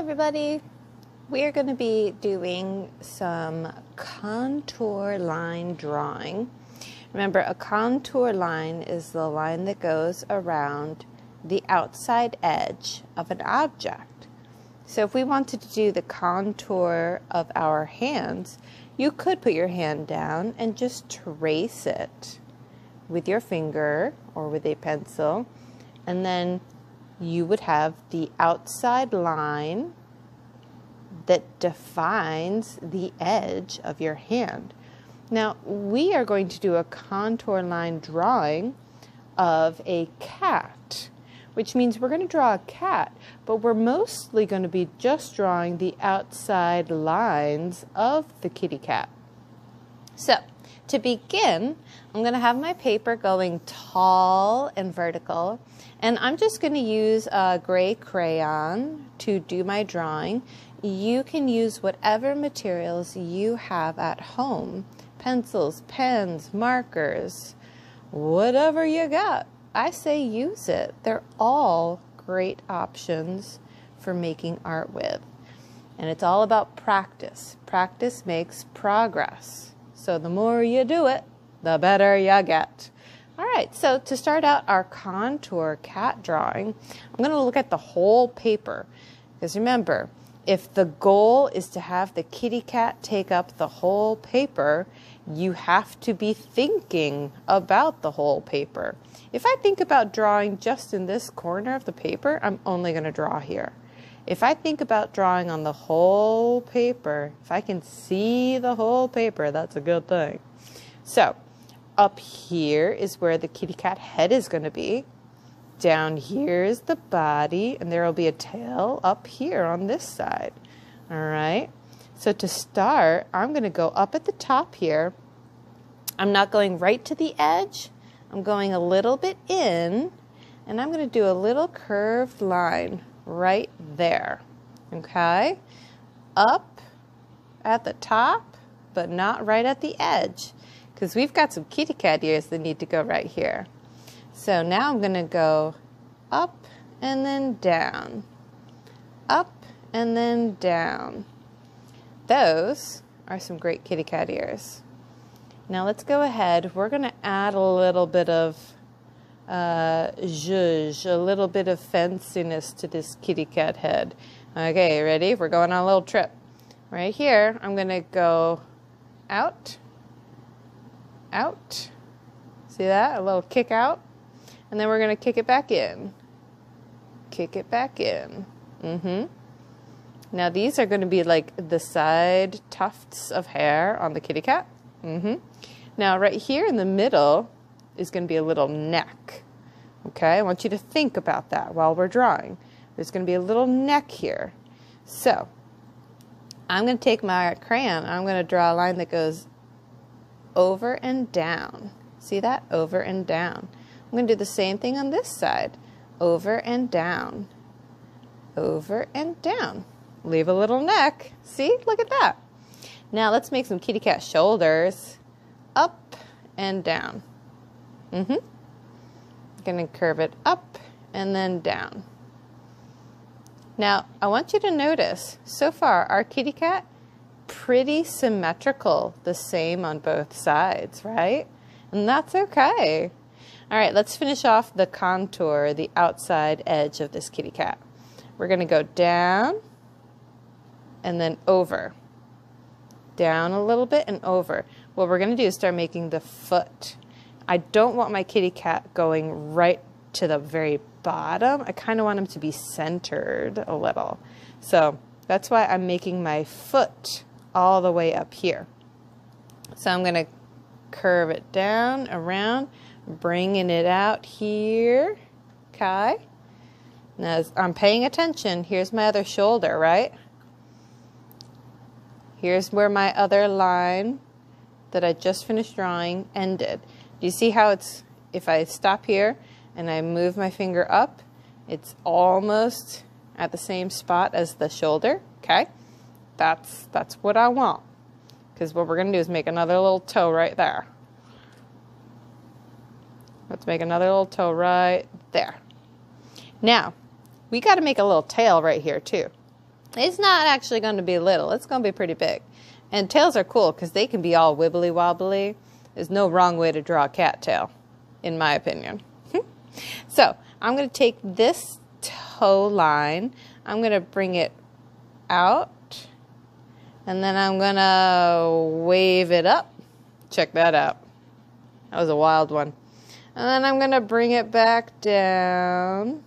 everybody. We're going to be doing some contour line drawing. Remember, a contour line is the line that goes around the outside edge of an object. So if we wanted to do the contour of our hands, you could put your hand down and just trace it with your finger or with a pencil, and then you would have the outside line that defines the edge of your hand. Now, we are going to do a contour line drawing of a cat, which means we're going to draw a cat, but we're mostly going to be just drawing the outside lines of the kitty cat. So, to begin, I'm going to have my paper going tall and vertical, and I'm just going to use a gray crayon to do my drawing. You can use whatever materials you have at home. Pencils, pens, markers, whatever you got. I say use it. They're all great options for making art with. And it's all about practice. Practice makes progress. So the more you do it, the better you get. All right, so to start out our contour cat drawing, I'm going to look at the whole paper. Because remember, if the goal is to have the kitty cat take up the whole paper, you have to be thinking about the whole paper. If I think about drawing just in this corner of the paper, I'm only going to draw here. If I think about drawing on the whole paper, if I can see the whole paper, that's a good thing. So, up here is where the kitty cat head is going to be. Down here is the body, and there will be a tail up here on this side. All right. So to start, I'm going to go up at the top here. I'm not going right to the edge. I'm going a little bit in, and I'm going to do a little curved line right there. Okay. Up at the top, but not right at the edge, because we've got some kitty cat ears that need to go right here. So now I'm going to go up and then down, up and then down. Those are some great kitty cat ears. Now let's go ahead. We're going to add a little bit of zhuzh, a little bit of fanciness to this kitty cat head. Okay, ready? We're going on a little trip. Right here, I'm going to go out, out. See that? A little kick out. And then we're going to kick it back in. Kick it back in. Now these are going to be like the side tufts of hair on the kitty cat. Now right here in the middle is going to be a little neck. Okay, I want you to think about that while we're drawing. There's going to be a little neck here. So I'm going to take my crayon and I'm going to draw a line that goes over and down. See that? Over and down. I'm going to do the same thing on this side. Over and down. Over and down. Leave a little neck. See? Look at that. Now let's make some kitty cat shoulders. Up and down. I'm going to curve it up and then down. Now I want you to notice, so far our kitty cat, pretty symmetrical, the same on both sides, right? And that's okay. All right, let's finish off the contour, the outside edge of this kitty cat. We're going to go down and then over. Down a little bit and over. What we're going to do is start making the foot. I don't want my kitty cat going right to the very bottom. I kind of want him to be centered a little. So that's why I'm making my foot all the way up here. So I'm going to curve it down, around, bringing it out here. Okay. Now as I'm paying attention, here's my other shoulder, right? Here's where my other line that I just finished drawing ended. Do you see how it's, if I stop here and I move my finger up, it's almost at the same spot as the shoulder, okay? That's what I want. Because what we're going to do is make another little toe right there. Let's make another little toe right there. Now, we got to make a little tail right here too. It's not actually going to be little. It's going to be pretty big. And tails are cool because they can be all wibbly wobbly. There's no wrong way to draw a cat tail, in my opinion. So I'm going to take this toe line. I'm going to bring it out. And then I'm going to wave it up. Check that out. That was a wild one. And then I'm going to bring it back down.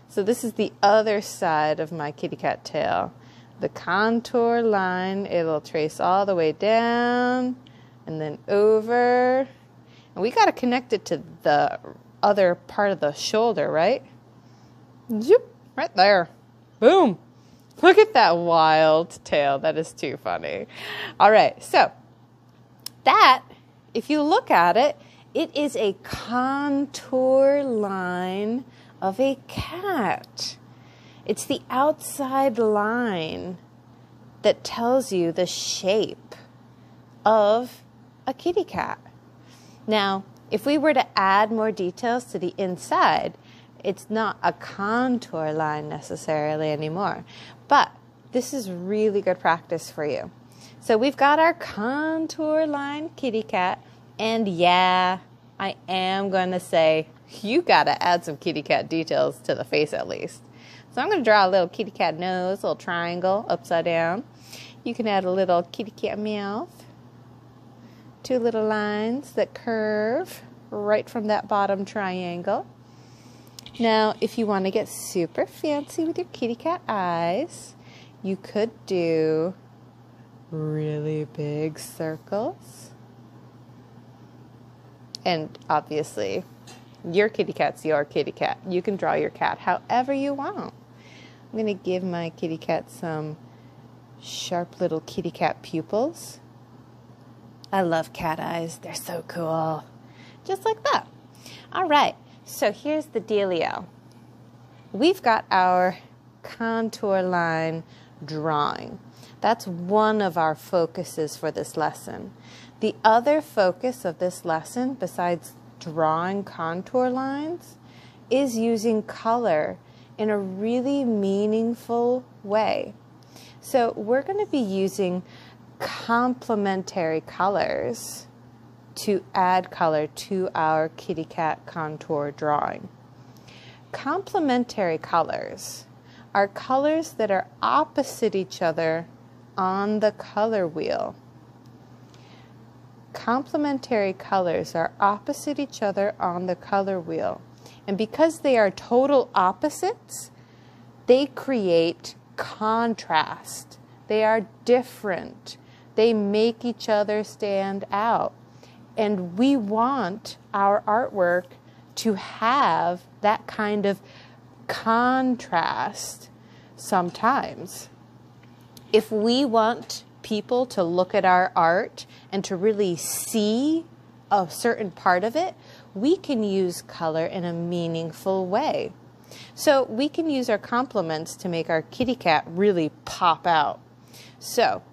So this is the other side of my kitty cat tail. The contour line, it'll trace all the way down and then over. And we got to connect it to the other part of the shoulder, right? Zoop, right there. Boom. Look at that wild tail. That is too funny. All right, so that, if you look at it, it is a contour line of a cat. It's the outside line that tells you the shape of a kitty cat. Now, if we were to add more details to the inside, it's not a contour line necessarily anymore. But this is really good practice for you. So we've got our contour line kitty cat. And yeah, I am going to say you got to add some kitty cat details to the face at least. So I'm going to draw a little kitty cat nose, a little triangle upside down. You can add a little kitty cat mouth. Two little lines that curve right from that bottom triangle. Now, if you want to get super fancy with your kitty cat eyes, you could do really big circles. And obviously, your kitty cat's your kitty cat. You can draw your cat however you want. I'm going to give my kitty cat some sharp little kitty cat pupils. I love cat eyes. They're so cool. Just like that. All right. So here's the dealio. We've got our contour line drawing. That's one of our focuses for this lesson. The other focus of this lesson, besides drawing contour lines, is using color in a really meaningful way. So we're going to be using complementary colors to add color to our kitty cat contour drawing. Complementary colors are colors that are opposite each other on the color wheel. Complementary colors are opposite each other on the color wheel. And because they are total opposites, they create contrast. They are different. They make each other stand out. And we want our artwork to have that kind of contrast sometimes. If we want people to look at our art and to really see a certain part of it, we can use color in a meaningful way. So we can use our complements to make our kitty cat really pop out. So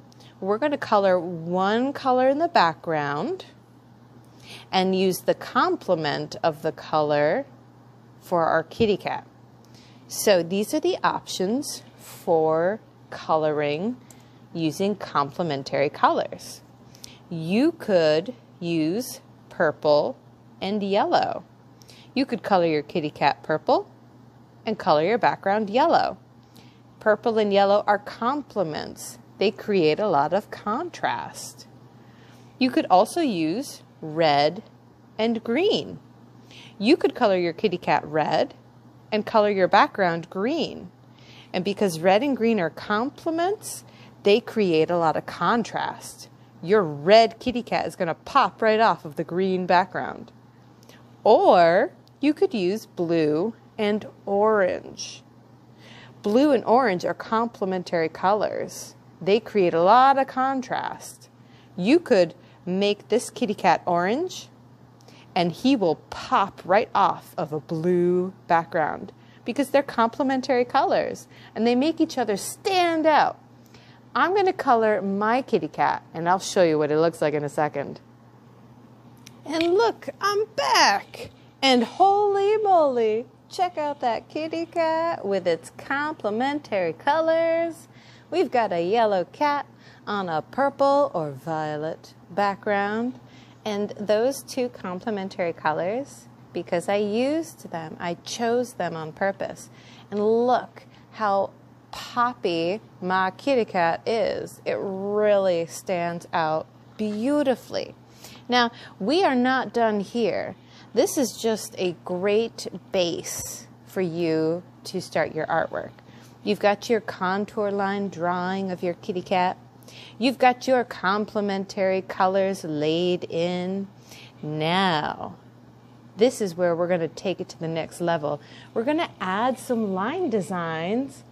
we're going to color one color in the background and use the complement of the color for our kitty cat. So these are the options for coloring using complementary colors. You could use purple and yellow. You could color your kitty cat purple and color your background yellow. Purple and yellow are complements. They create a lot of contrast. You could also use red and green. You could color your kitty cat red and color your background green. And because red and green are complements, they create a lot of contrast. Your red kitty cat is going to pop right off of the green background. Or you could use blue and orange. Blue and orange are complementary colors. They create a lot of contrast. You could make this kitty cat orange, and he will pop right off of a blue background because they're complementary colors and they make each other stand out. I'm going to color my kitty cat, and I'll show you what it looks like in a second. And look, I'm back. And holy moly, check out that kitty cat with its complementary colors. We've got a yellow cat on a purple or violet background. And those two complementary colors, because I used them, I chose them on purpose. And look how poppy my kitty cat is. It really stands out beautifully. Now, we are not done here. This is just a great base for you to start your artwork. You've got your contour line drawing of your kitty cat. You've got your complementary colors laid in. Now, this is where we're going to take it to the next level. We're going to add some line designs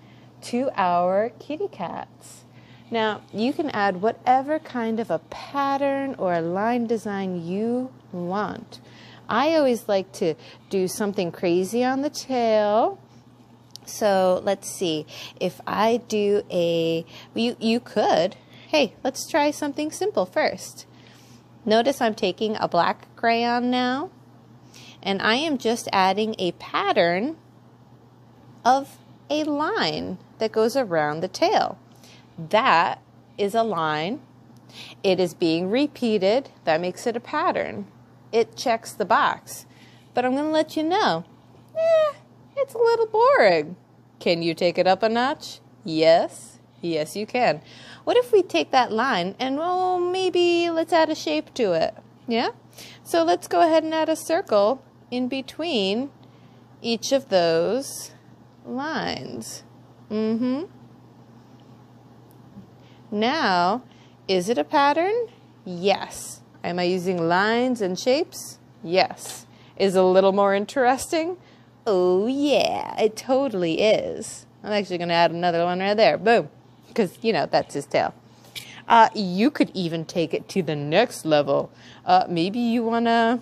to our kitty cats. Now, you can add whatever kind of a pattern or a line design you want. I always like to do something crazy on the tail. So let's see, if I do you could, hey, let's try something simple first. Notice I'm taking a black crayon now, and I am just adding a pattern of a line that goes around the tail. That is a line. It is being repeated. That makes it a pattern. It checks the box. But I'm going to let you know, it's a little boring. Can you take it up a notch? Yes. Yes, you can. What if we take that line and, well, maybe let's add a shape to it? Yeah? So let's go ahead and add a circle in between each of those lines. Now, is it a pattern? Yes. Am I using lines and shapes? Yes. Is it a little more interesting? Oh yeah, it totally is. I'm actually going to add another one right there. Boom. Because, you know, that's his tail. You could even take it to the next level. Maybe you want to,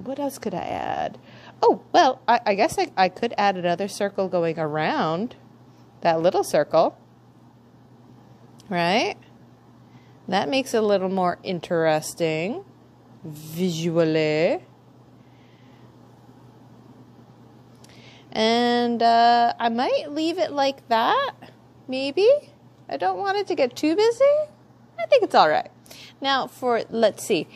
what else could I add? Oh, well, I guess I could add another circle going around that little circle. Right? That makes it a little more interesting visually. And I might leave it like that, maybe. I don't want it to get too busy. I think it's all right. Now, let's see.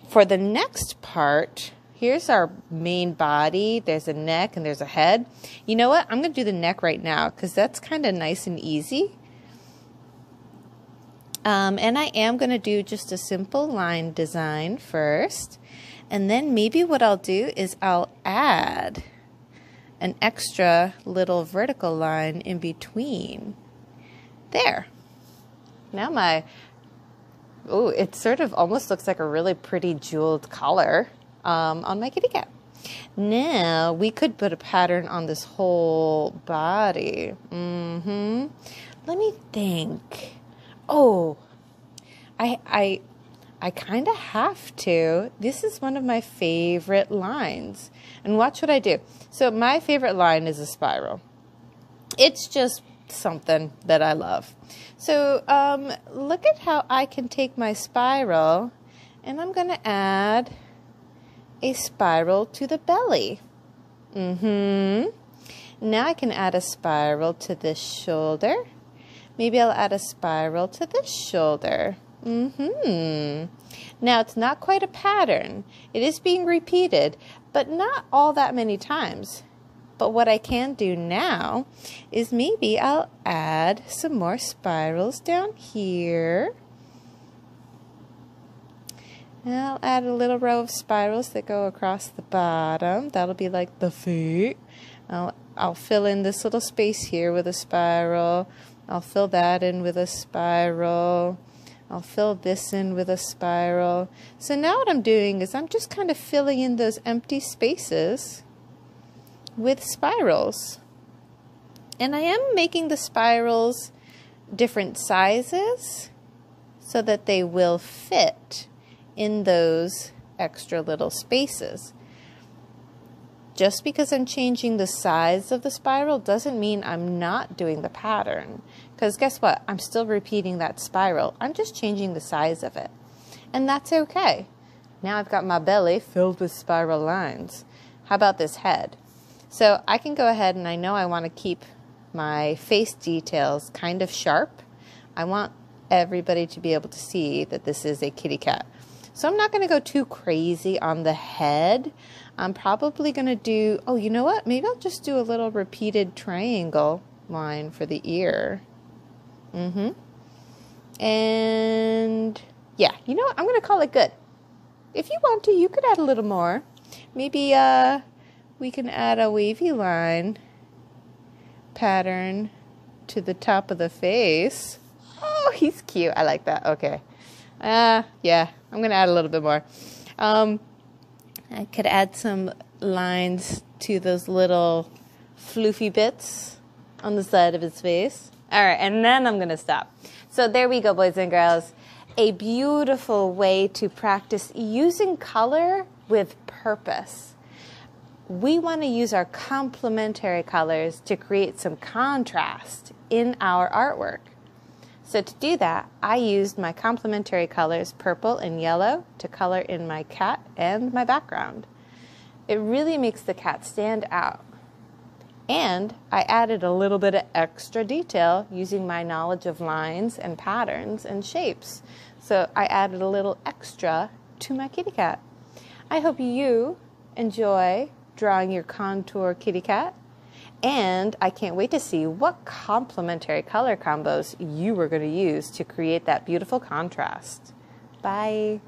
For the next part, here's our main body. There's a neck and there's a head. You know what? I'm going to do the neck right now because that's kind of nice and easy. And I am going to do just a simple line design first. And then maybe what I'll do is I'll add an extra little vertical line in between. There. Now it sort of almost looks like a really pretty jeweled collar on my kitty cat. Now we could put a pattern on this whole body. Let me think. Oh, I kind of have to. This is one of my favorite lines. And watch what I do. So my favorite line is a spiral. It's just something that I love. So look at how I can take my spiral and I'm going to add a spiral to the belly. Now I can add a spiral to this shoulder. Maybe I'll add a spiral to this shoulder. Now, it's not quite a pattern. It is being repeated, but not all that many times. But what I can do now is maybe I'll add some more spirals down here. And I'll add a little row of spirals that go across the bottom. That'll be like the feet. I'll fill in this little space here with a spiral. I'll fill that in with a spiral. I'll fill this in with a spiral. So now what I'm doing is I'm just kind of filling in those empty spaces with spirals. And I am making the spirals different sizes so that they will fit in those extra little spaces. Just because I'm changing the size of the spiral doesn't mean I'm not doing the pattern. Because guess what? I'm still repeating that spiral. I'm just changing the size of it. And that's okay. Now I've got my belly filled with spiral lines. How about this head? So I can go ahead and I know I want to keep my face details kind of sharp. I want everybody to be able to see that this is a kitty cat. So I'm not going to go too crazy on the head. I'm probably going to do, oh, you know what? Maybe I'll just do a little repeated triangle line for the ear. And yeah, you know what? I'm going to call it good. If you want to, you could add a little more. Maybe we can add a wavy line pattern to the top of the face. Oh, he's cute. I like that. Okay. Yeah, I'm going to add a little bit more. I could add some lines to those little floofy bits on the side of his face. All right, and then I'm going to stop. So there we go, boys and girls. A beautiful way to practice using color with purpose. We want to use our complementary colors to create some contrast in our artwork. So to do that, I used my complementary colors, purple and yellow, to color in my cat and my background. It really makes the cat stand out. And I added a little bit of extra detail using my knowledge of lines and patterns and shapes. So I added a little extra to my kitty cat. I hope you enjoy drawing your contour kitty cat. And I can't wait to see what complementary color combos you were going to use to create that beautiful contrast. Bye.